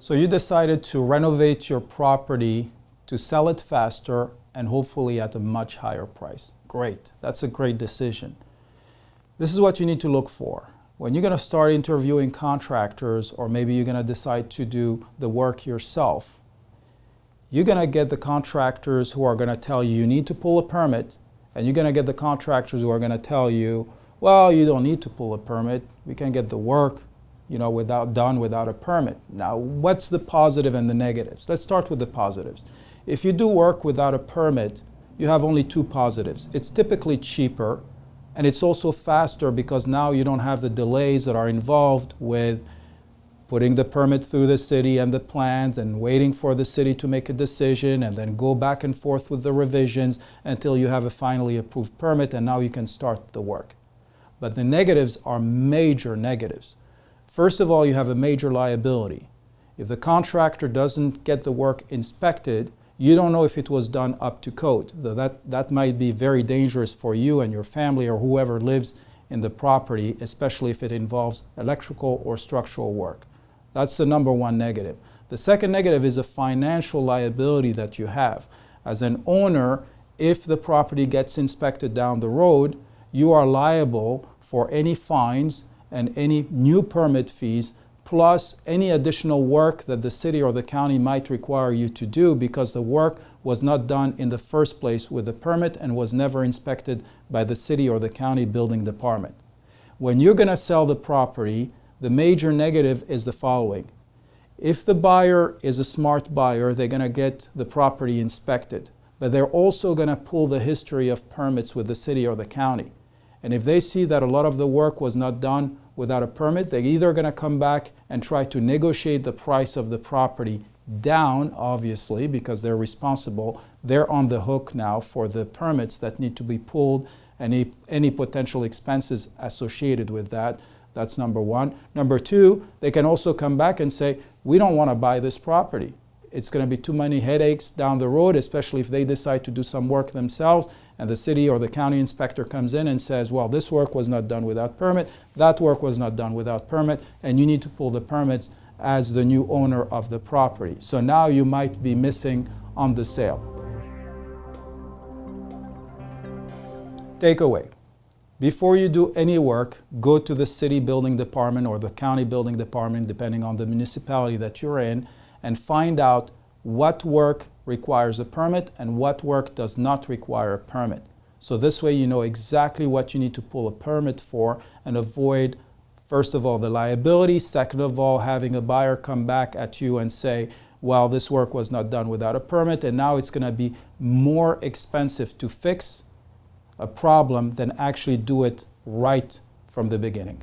So you decided to renovate your property to sell it faster and hopefully at a much higher price. Great, that's a great decision. This is what you need to look for. When you're going to start interviewing contractors, or maybe you're going to decide to do the work yourself, you're going to get the contractors who are going to tell you need to pull a permit, and you're going to get the contractors who are going to tell you, well, you don't need to pull a permit. We can get the work, done without a permit. Now, what's the positive and the negatives? Let's start with the positives. If you do work without a permit, you have only two positives. It's typically cheaper, and it's also faster because now you don't have the delays that are involved with putting the permit through the city and the plans and waiting for the city to make a decision and then go back and forth with the revisions until you have a finally approved permit, and now you can start the work. But the negatives are major negatives. First of all, you have a major liability. If the contractor doesn't get the work inspected, you don't know if it was done up to code. That might be very dangerous for you and your family or whoever lives in the property, especially if it involves electrical or structural work. That's the number one negative. The second negative is a financial liability that you have. As an owner, if the property gets inspected down the road, you are liable for any fines and any new permit fees, plus any additional work that the city or the county might require you to do because the work was not done in the first place with a permit and was never inspected by the city or the county building department. When you're going to sell the property, the major negative is the following. If the buyer is a smart buyer, they're going to get the property inspected, but they're also going to pull the history of permits with the city or the county. And if they see that a lot of the work was not done without a permit, they're either going to come back and try to negotiate the price of the property down, obviously, because they're responsible. They're on the hook now for the permits that need to be pulled and any potential expenses associated with that. That's number one. Number two, they can also come back and say, we don't want to buy this property. It's going to be too many headaches down the road, especially if they decide to do some work themselves and the city or the county inspector comes in and says, well, this work was not done without permit, that work was not done without permit, and you need to pull the permits as the new owner of the property. So now you might be missing on the sale. Takeaway. Before you do any work, go to the city building department or the county building department, depending on the municipality that you're in, and find out what work requires a permit and what work does not require a permit. So this way you know exactly what you need to pull a permit for and avoid, first of all, the liability, second of all, having a buyer come back at you and say, well, this work was not done without a permit, and now it's going to be more expensive to fix a problem than actually do it right from the beginning.